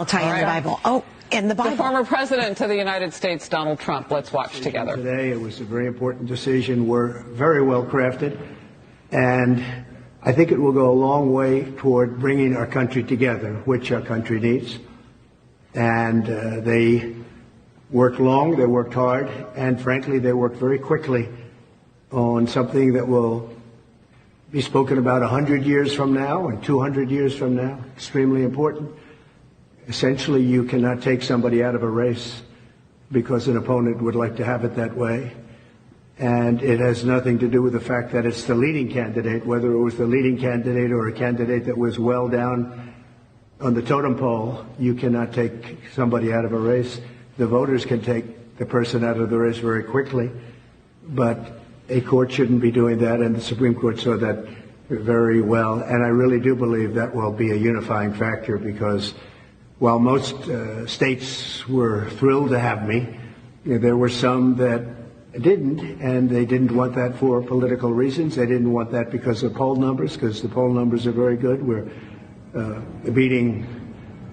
I'll tie in the Bible. Oh, in the Bible. The former president of the United States, Donald Trump. Let's watch together. Today, it was a very important decision. We're very well crafted, and I think it will go a long way toward bringing our country together, which our country needs. And they worked long, they worked hard, and frankly, they worked very quickly on something that will be spoken about 100 years from now and 200 years from now. Extremely important. Essentially, you cannot take somebody out of a race because an opponent would like to have it that way. And it has nothing to do with the fact that it's the leading candidate, whether it was the leading candidate or a candidate that was well down on the totem pole. You cannot take somebody out of a race. The voters can take the person out of the race very quickly, but a court shouldn't be doing that, and the Supreme Court saw that very well. And I really do believe that will be a unifying factor, because while most states were thrilled to have me, there were some that didn't, and they didn't want that for political reasons. They didn't want that because of poll numbers, because the poll numbers are very good. We're beating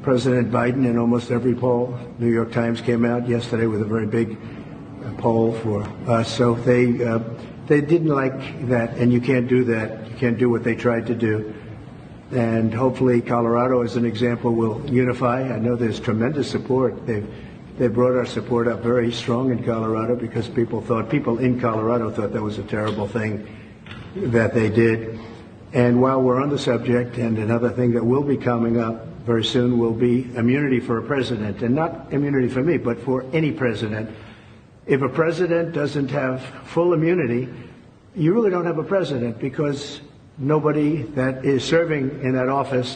President Biden in almost every poll. New York Times came out yesterday with a very big poll for us. So they didn't like that, and you can't do that. You can't do what they tried to do. And hopefully Colorado, as an example, will unify. I know there's tremendous support. They brought our support up very strong in Colorado, because people in Colorado thought that was a terrible thing that they did. And while we're on the subject, and another thing that will be coming up very soon will be immunity for a president, and not immunity for me, but for any president. If a president doesn't have full immunity, you really don't have a president, because nobody that is serving in that office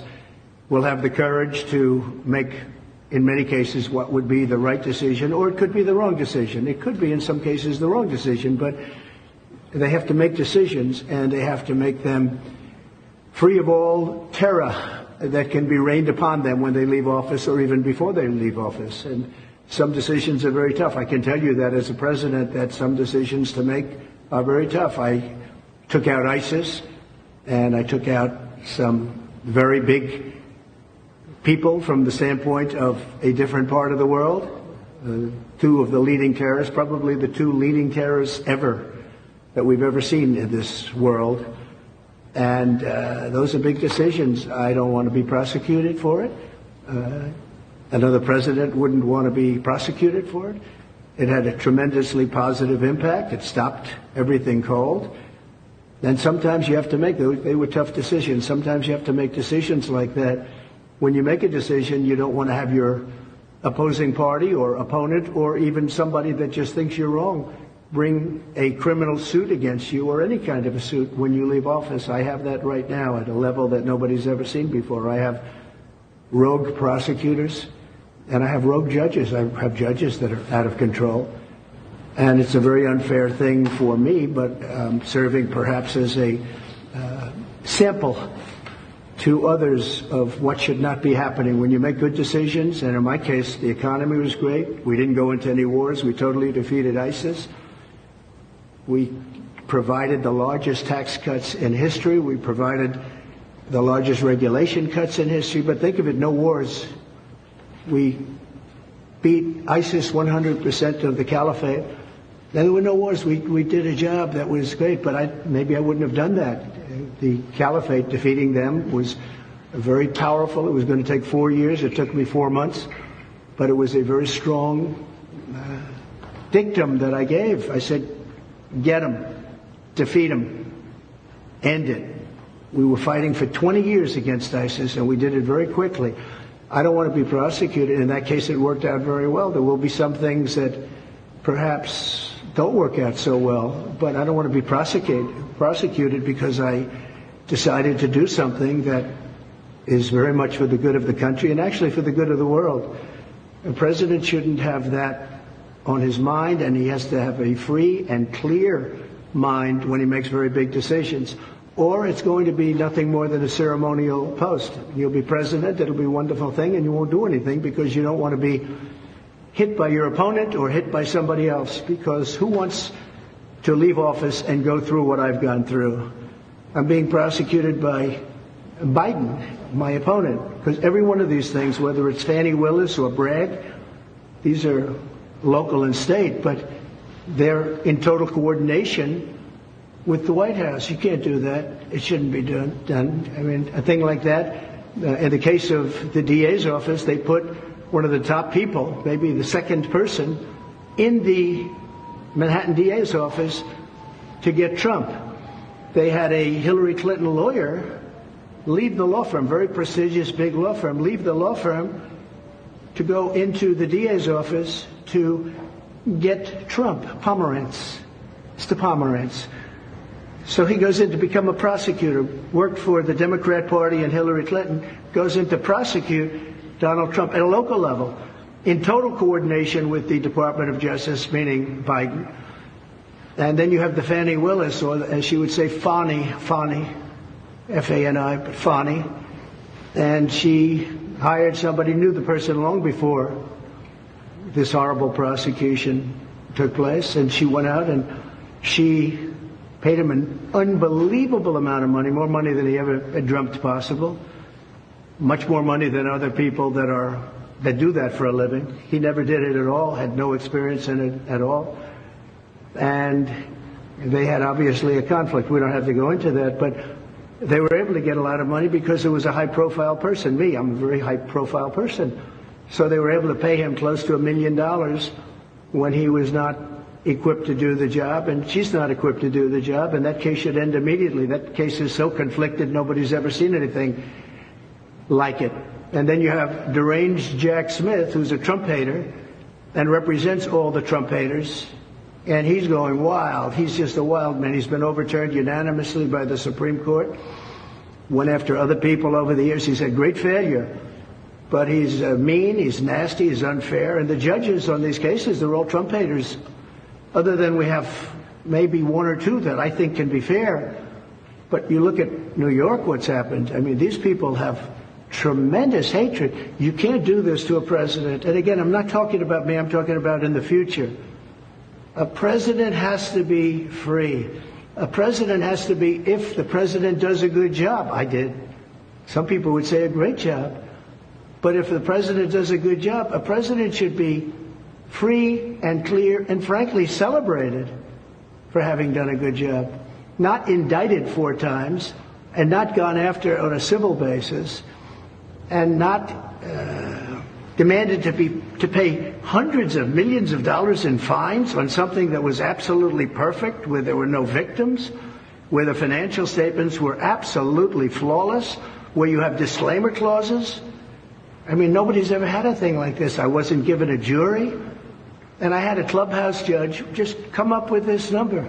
will have the courage to make, in many cases, what would be the right decision, or it could be the wrong decision. It could be, in some cases, the wrong decision, but they have to make decisions, and they have to make them free of all terror that can be rained upon them when they leave office, or even before they leave office. And some decisions are very tough. I can tell you that as a president, that some decisions to make are very tough. I took out ISIS, and I took out some very big people from the standpoint of a different part of the world. Two of the leading terrorists, probably the two leading terrorists ever that we've ever seen in this world. And those are big decisions. I don't want to be prosecuted for it. Another president wouldn't want to be prosecuted for it. It had a tremendously positive impact. It stopped everything cold. And sometimes you have to make, they were tough decisions. Sometimes you have to make decisions like that. When you make a decision, you don't want to have your opposing party or opponent, or even somebody that just thinks you're wrong, bring a criminal suit against you, or any kind of a suit when you leave office. I have that right now at a level that nobody's ever seen before. I have rogue prosecutors, and I have rogue judges. I have judges that are out of control. And it's a very unfair thing for me, but serving perhaps as a sample to others of what should not be happening. When you make good decisions, and in my case, the economy was great. We didn't go into any wars. We totally defeated ISIS. We provided the largest tax cuts in history. We provided the largest regulation cuts in history. But think of it, no wars. We beat ISIS 100% of the caliphate. There were no wars. We did a job that was great, but maybe I wouldn't have done that. The caliphate, defeating them, was very powerful. It was going to take 4 years. It took me 4 months. But it was a very strong dictum that I gave. I said, get them, defeat them, end it. We were fighting for 20 years against ISIS, and we did it very quickly. I don't want to be prosecuted. In that case, it worked out very well. There will be some things that perhaps don't work out so well, but I don't want to be prosecuted because I decided to do something that is very much for the good of the country and actually for the good of the world. A president shouldn't have that on his mind, and he has to have a free and clear mind when he makes very big decisions. Or it's going to be nothing more than a ceremonial post. You'll be president, it'll be a wonderful thing, and you won't do anything because you don't want to be hit by your opponent or hit by somebody else, because who wants to leave office and go through what I've gone through? I'm being prosecuted by Biden. my opponent, because every one of these things, whether it's Fannie Willis or Bragg, these are local and state, but they're in total coordination with the White House. You can't do that. It shouldn't be done. I mean, a thing like that, in the case of the DA's office, they put one of the top people, maybe the second person, in the Manhattan DA's office to get Trump. They had a Hillary Clinton lawyer leave the law firm, very prestigious big law firm, leave the law firm to go into the DA's office to get Trump, Pomerantz, Mr. Pomerantz. So he goes in to become a prosecutor, worked for the Democrat Party and Hillary Clinton, goes in to prosecute Donald Trump at a local level, in total coordination with the Department of Justice, meaning Biden. And then you have the Fannie Willis, or as she would say, Fani, F-A-N-I, but Fani. And she hired somebody, knew the person long before this horrible prosecution took place. And she went out and she paid him an unbelievable amount of money, more money than he ever had dreamt possible, much more money than other people that do that for a living. He never did it at all, had no experience in it at all. And they had obviously a conflict. We don't have to go into that, but they were able to get a lot of money because it was a high-profile person. Me, I'm a very high-profile person. So they were able to pay him close to $1 million when he was not equipped to do the job, and she's not equipped to do the job, and that case should end immediately. That case is so conflicted, nobody's ever seen anything like it. And then you have deranged Jack Smith, who's a Trump hater and represents all the Trump haters, and he's going wild. He's just a wild man. He's been overturned unanimously by the Supreme Court. Went after other people over the years. He's had great failure. But he's mean, he's nasty, he's unfair. And the judges on these cases, they're all Trump haters. Other than we have maybe one or two that I think can be fair. But you look at New York, what's happened. I mean, these people have tremendous hatred. You can't do this to a president. And again, I'm not talking about me, I'm talking about in the future. A president has to be free. A president has to be, if the president does a good job, I did. Some people would say a great job. But if the president does a good job, a president should be free and clear and frankly celebrated for having done a good job. Not indicted 4 times and not gone after on a civil basis and not demanded to pay hundreds of millions of dollars in fines on something that was absolutely perfect, where there were no victims, where the financial statements were absolutely flawless, where you have disclaimer clauses. I mean, nobody's ever had a thing like this. I wasn't given a jury, and I had a clubhouse judge just come up with this number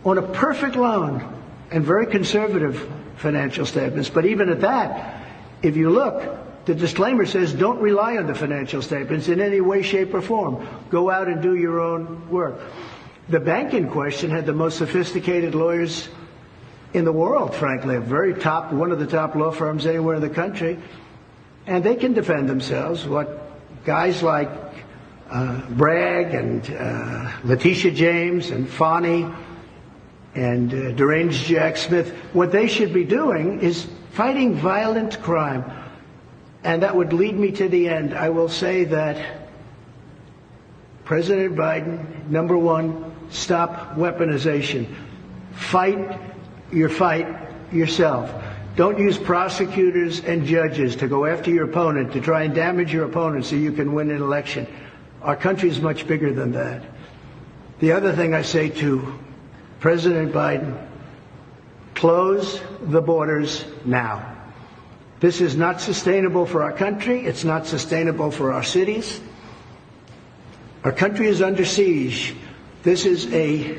on a perfect loan and very conservative financial statements. But even at that, if you look, the disclaimer says don't rely on the financial statements in any way, shape, or form. Go out and do your own work. The bank in question had the most sophisticated lawyers in the world, frankly, one of the top law firms anywhere in the country, and they can defend themselves. What guys like Bragg and Letitia James and Fani and deranged Jack Smith, what they should be doing is fighting violent crime. And that would lead me to the end. I will say that President Biden, number one, stop weaponization. Fight your fight yourself. Don't use prosecutors and judges to go after your opponent, to try and damage your opponent so you can win an election. Our country is much bigger than that. The other thing I say to President Biden, close the borders now. This is not sustainable for our country. It's not sustainable for our cities. Our country is under siege. This is a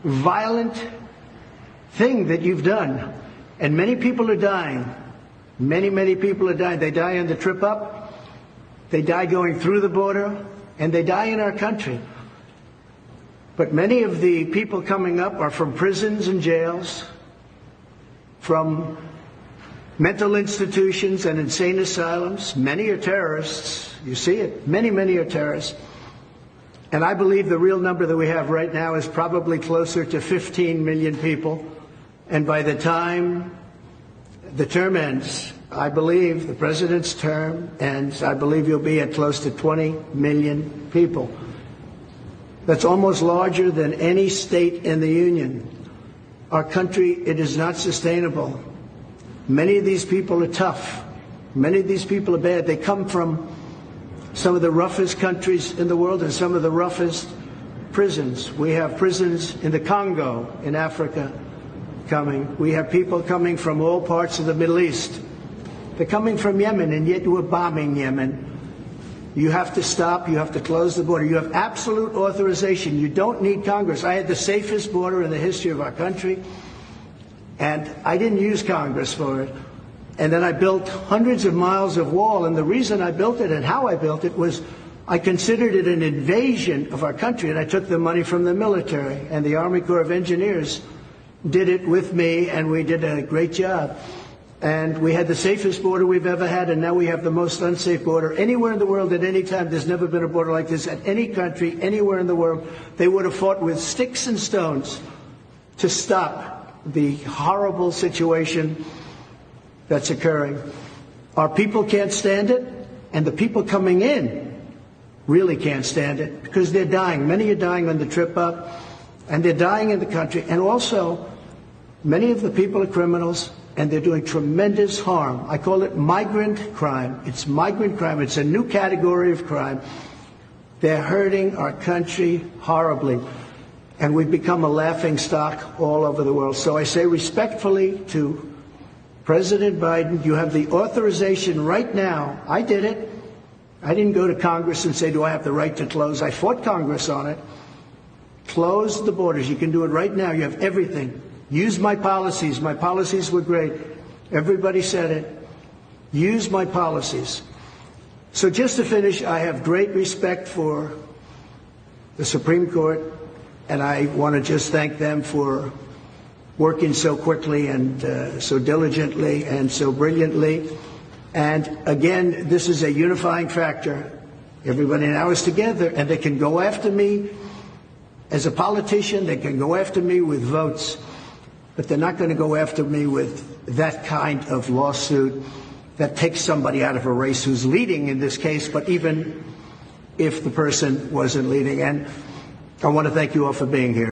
violent thing that you've done. And many people are dying. Many, many people are dying. They die on the trip up. They die going through the border. And they die in our country. But many of the people coming up are from prisons and jails, from mental institutions and insane asylums. Many are terrorists. You see it. Many, many are terrorists. And I believe the real number that we have right now is probably closer to 15 million people. And by the time the term ends, I believe the president's term ends. I believe you'll be at close to 20 million people. That's almost larger than any state in the union. Our country, it is not sustainable. Many of these people are tough. Many of these people are bad. They come from some of the roughest countries in the world and some of the roughest prisons. We have prisons in the Congo, in Africa, coming. We have people coming from all parts of the Middle East. They're coming from Yemen, and yet we're bombing Yemen. You have to stop. You have to close the border. You have absolute authorization. You don't need Congress. I had the safest border in the history of our country, and I didn't use Congress for it. And then I built hundreds of miles of wall, and the reason I built it and how I built it was I considered it an invasion of our country, and I took the money from the military, and the Army Corps of Engineers did it with me, and we did a great job. And we had the safest border we've ever had, and now we have the most unsafe border anywhere in the world at any time. There's never been a border like this at any country, anywhere in the world. They would have fought with sticks and stones to stop the horrible situation that's occurring. Our people can't stand it, and the people coming in really can't stand it because they're dying. Many are dying on the trip up, and they're dying in the country. And also, many of the people are criminals, and they're doing tremendous harm. I call it migrant crime. It's migrant crime. It's a new category of crime. They're hurting our country horribly, and we've become a laughing stock all over the world. So I say respectfully to President Biden, you have the authorization right now. I did it. I didn't go to Congress and say, do I have the right to close? I fought Congress on it. Close the borders. You can do it right now. You have everything. Use my policies. My policies were great. Everybody said it. Use my policies. So just to finish, I have great respect for the Supreme Court, and I want to just thank them for working so quickly and so diligently and so brilliantly. And again, this is a unifying factor. Everybody now is together, and they can go after me as a politician. They can go after me with votes, but they're not going to go after me with that kind of lawsuit that takes somebody out of a race who's leading in this case, but even if the person wasn't leading. And I want to thank you all for being here.